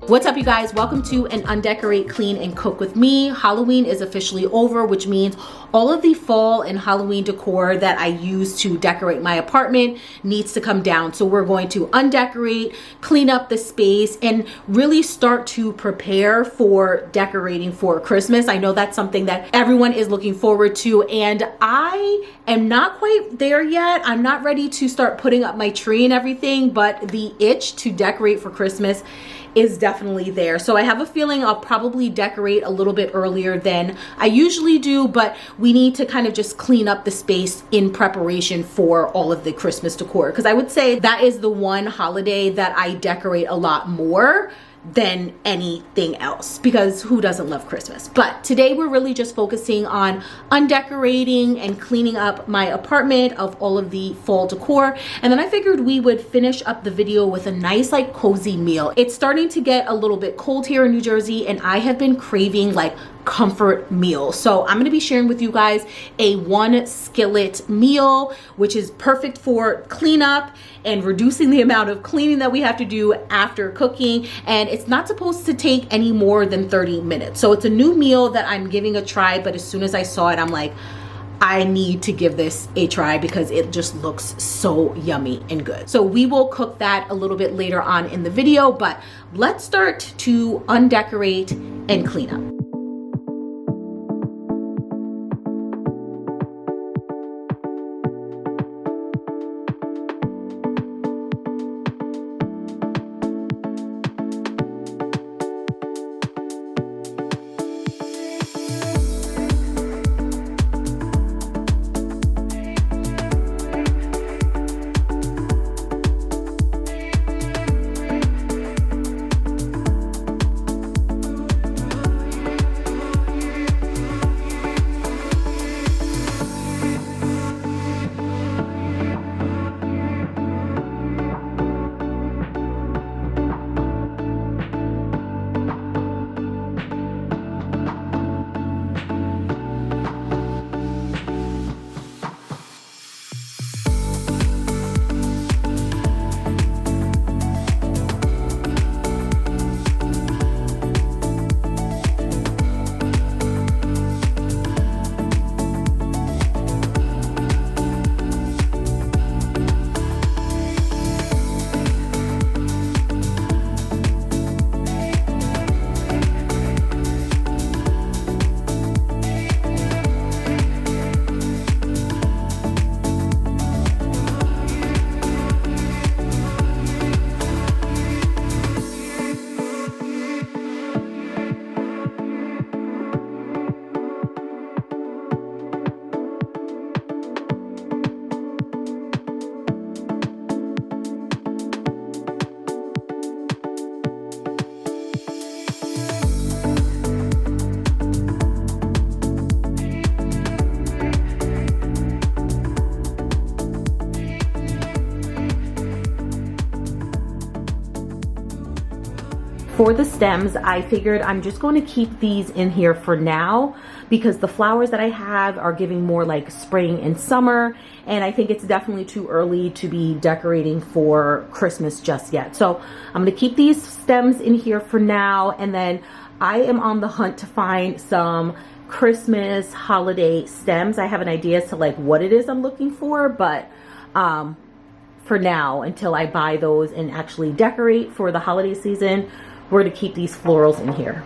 What's up, you guys? Welcome to an Undecorate, Clean, and Cook with me. Halloween is officially over, which means all of the fall and Halloween decor that I use to decorate my apartment needs to come down. So we're going to undecorate, clean up the space, and really start to prepare for decorating for Christmas. I know that's something that everyone is looking forward to, and I am not quite there yet. I'm not ready to start putting up my tree and everything, but the itch to decorate for Christmas is definitely there. So I have a feeling I'll probably decorate a little bit earlier than I usually do, but we need to kind of just clean up the space in preparation for all of the Christmas decor, because I would say that is the one holiday that I decorate a lot more than anything else, because who doesn't love Christmas? But today we're really just focusing on undecorating and cleaning up my apartment of all of the fall decor, and then I figured we would finish up the video with a nice like cozy meal. It's starting to get a little bit cold here in New Jersey, and I have been craving like comfort meal. So I'm going to be sharing with you guys a 1 skillet meal, which is perfect for cleanup and reducing the amount of cleaning that we have to do after cooking. And it's not supposed to take any more than 30 minutes. So it's a new meal that I'm giving a try, but as soon as I saw it, I'm like, I need to give this a try because it just looks so yummy and good. So we will cook that a little bit later on in the video, but let's start to undecorate and clean up. For the stems, I figured I'm just going to keep these in here for now because the flowers that I have are giving more like spring and summer, and I think it's definitely too early to be decorating for Christmas just yet. So I'm going to keep these stems in here for now, and then I am on the hunt to find some Christmas holiday stems. I have an idea as to like what it is I'm looking for, but for now, until I buy those and actually decorate for the holiday season, we're going to keep these florals in here.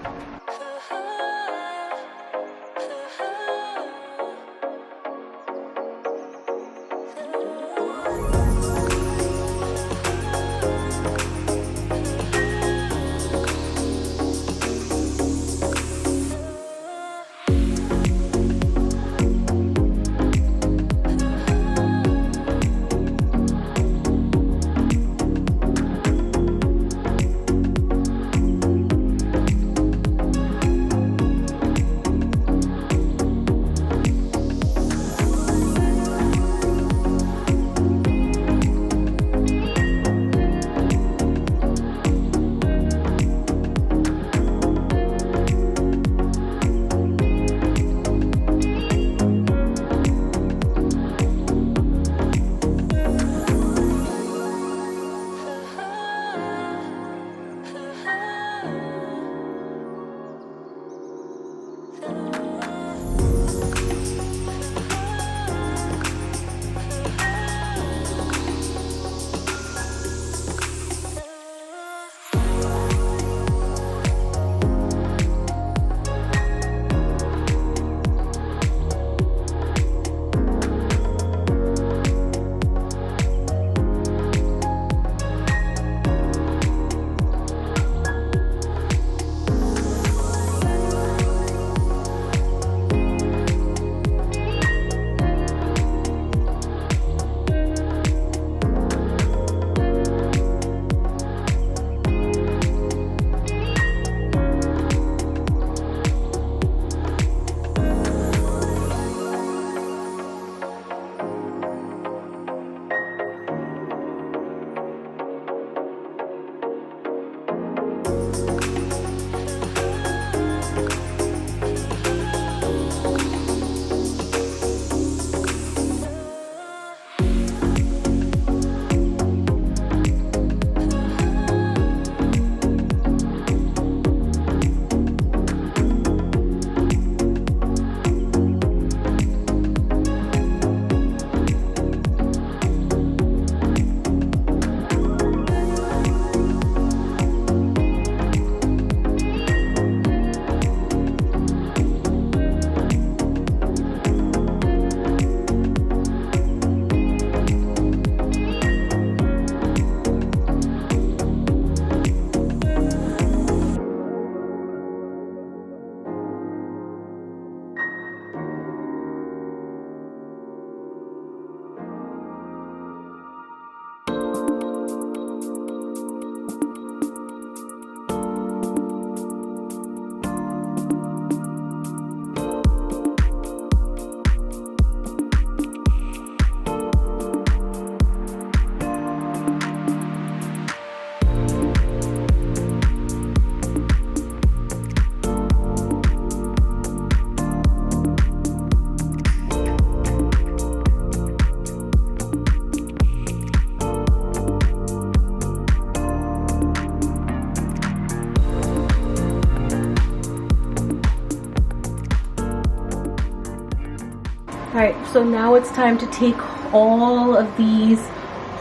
All right, so now it's time to take all of these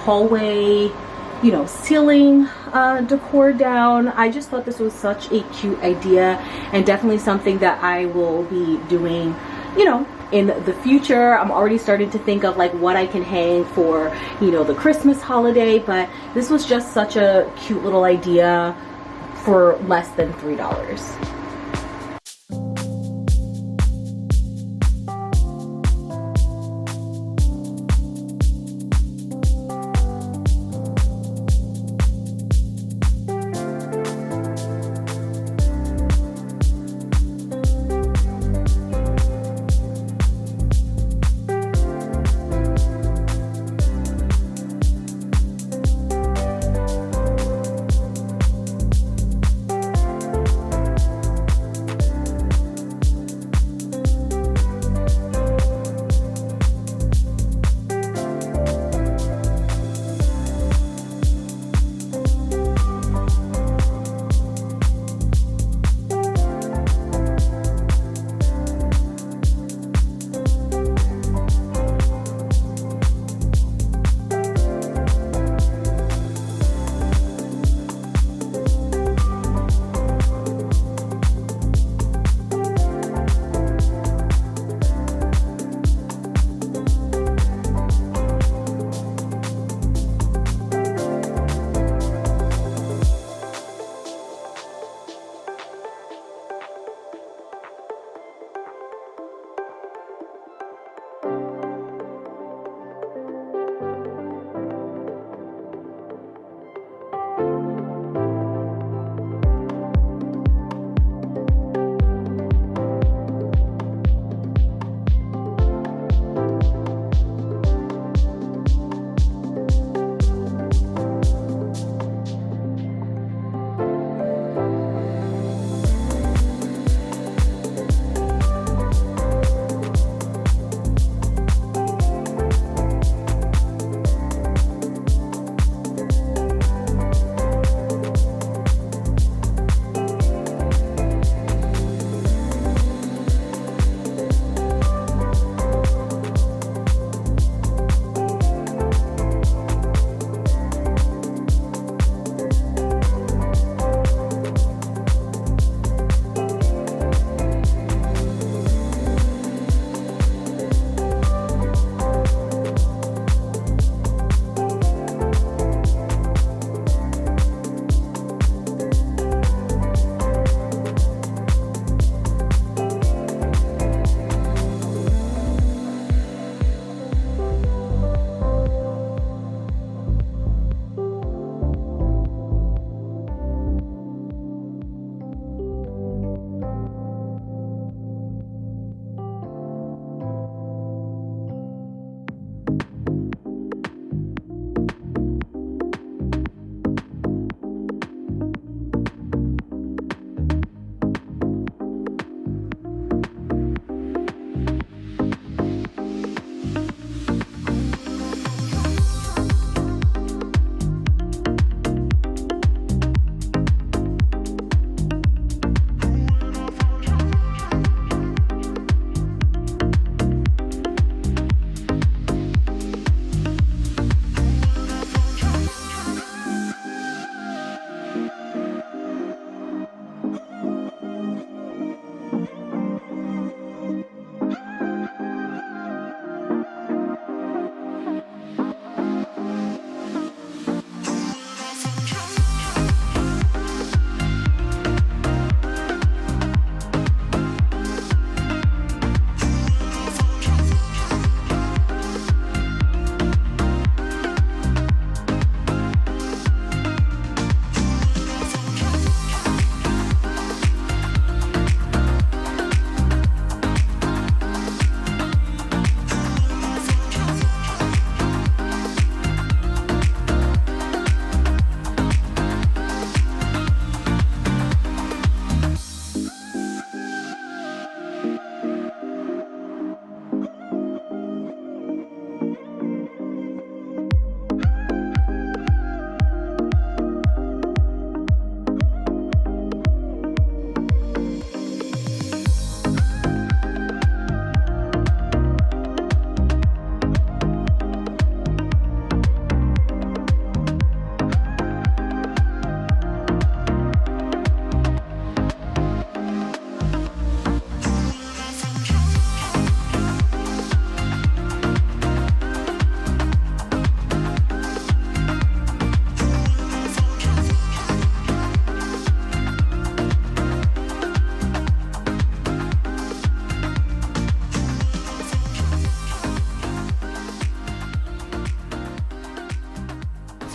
hallway, you know, ceiling decor down. I just thought this was such a cute idea and definitely something that I will be doing, you know, in the future. I'm already starting to think of like what I can hang for, you know, the Christmas holiday, but this was just such a cute little idea for less than $3.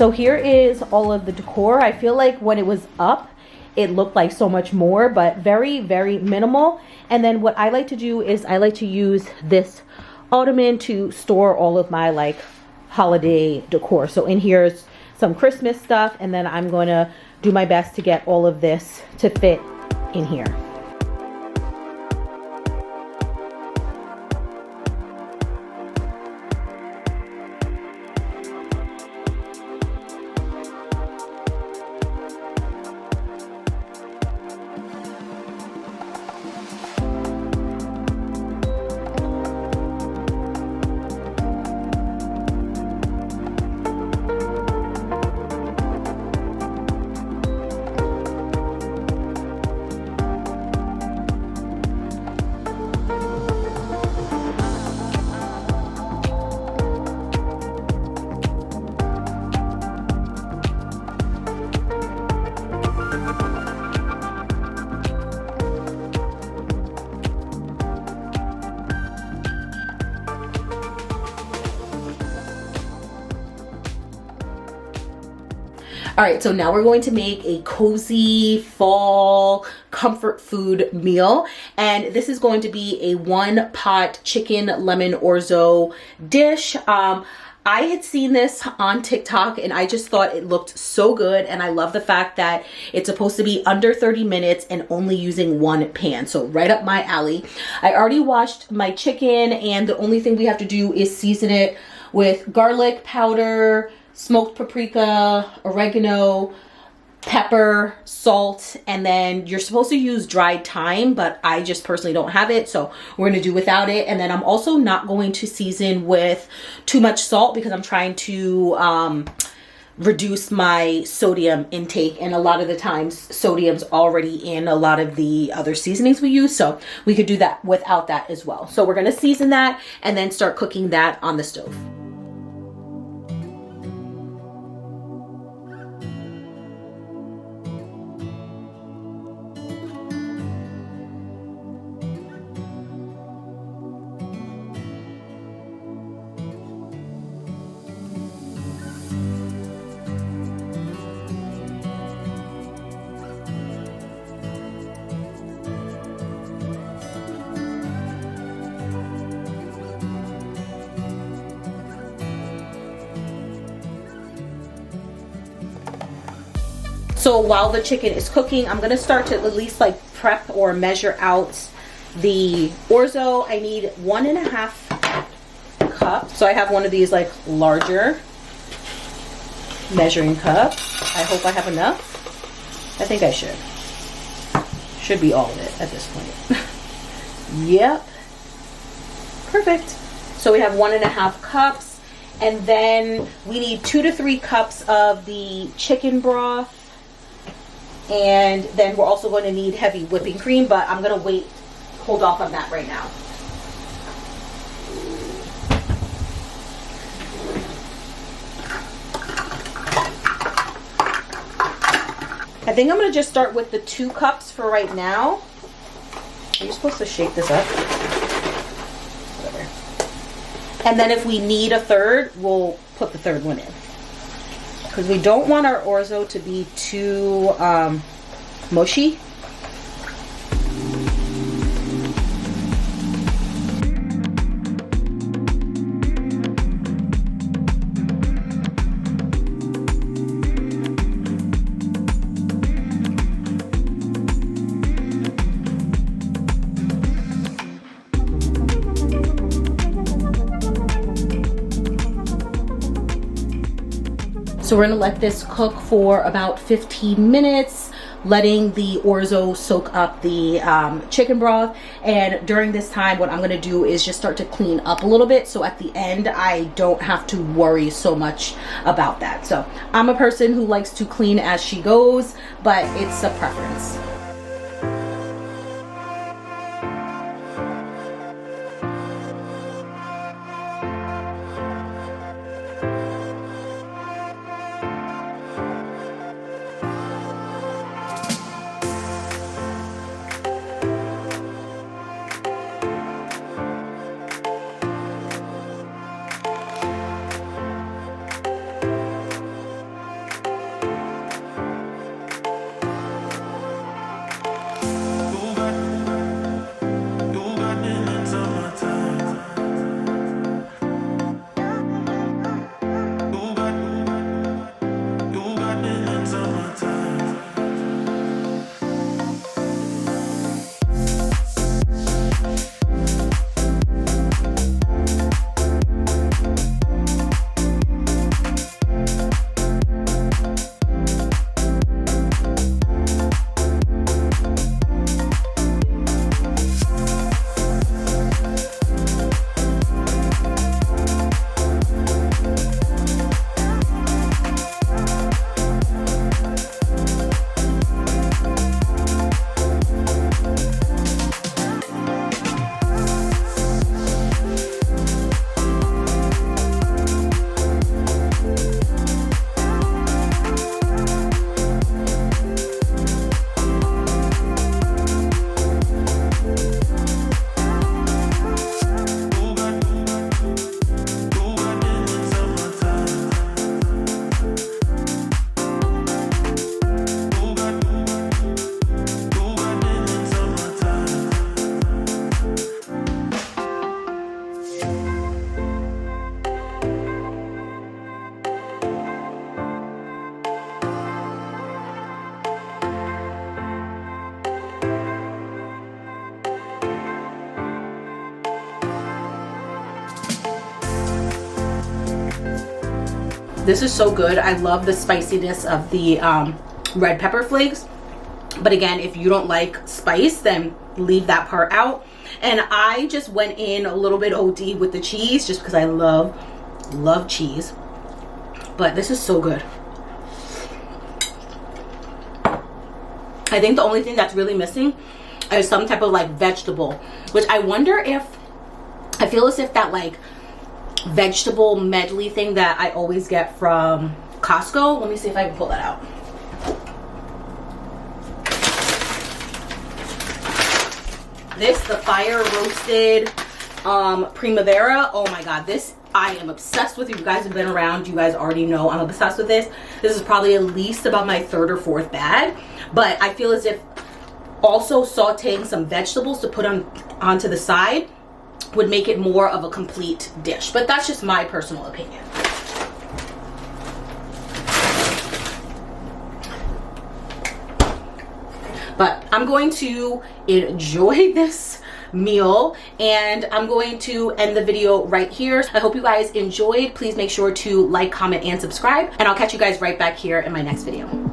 So here is all of the decor. I feel like when it was up, it looked like so much more, but very, very minimal. And then what I like to do is I like to use this ottoman to store all of my like holiday decor. So in here's some Christmas stuff, and then I'm going to do my best to get all of this to fit in here. All right, so now we're going to make a cozy fall comfort food meal. And this is going to be a 1-pot chicken lemon orzo dish. I had seen this on TikTok and I just thought it looked so good. And I love the fact that it's supposed to be under 30 minutes and only using 1 pan. So right up my alley. I already washed my chicken and the only thing we have to do is season it with garlic powder, smoked paprika, oregano, pepper, salt, and then you're supposed to use dried thyme, but I just personally don't have it, so we're gonna do without it. And then I'm also not going to season with too much salt because I'm trying to reduce my sodium intake, and a lot of the times sodium's already in a lot of the other seasonings we use, so we could do that without that as well. So we're gonna season that and then start cooking that on the stove. So while the chicken is cooking, I'm gonna start to at least like prep or measure out the orzo. I need 1.5 cups. So I have one of these like larger measuring cups. I hope I have enough. I think I should. Should be all of it at this point. Yep. Perfect. So we have 1.5 cups, and then we need 2 to 3 cups of the chicken broth. And then we're also going to need heavy whipping cream, but I'm going to hold off on that right now. I think I'm going to just start with the 2 cups for right now. Are you supposed to shake this up? Whatever. And then if we need a third, we'll put the third one in. Because we don't want our orzo to be too mushy. So we're gonna let this cook for about 15 minutes, letting the orzo soak up the chicken broth. And during this time, what I'm gonna do is just start to clean up a little bit, so at the end I don't have to worry so much about that. So I'm a person who likes to clean as she goes, but it's a preference. This is so good. I love the spiciness of the red pepper flakes. But again, if you don't like spice, then leave that part out. And I just went in a little bit OD with the cheese just because I love cheese. But this is so good. I think the only thing that's really missing is some type of like vegetable, which I wonder if, I feel as if that like vegetable medley thing that I always get from Costco. Let me see if I can pull that out. This, the fire roasted primavera. Oh my god, this I am obsessed with. If you guys have been around, you guys already know I'm obsessed with this. This is probably at least about my 3rd or 4th bag. But I feel as if also sauteing some vegetables to put onto the side would make it more of a complete dish. But that's just my personal opinion. But I'm going to enjoy this meal and I'm going to end the video right here. I hope you guys enjoyed. Please make sure to like, comment, and subscribe, and I'll catch you guys right back here in my next video.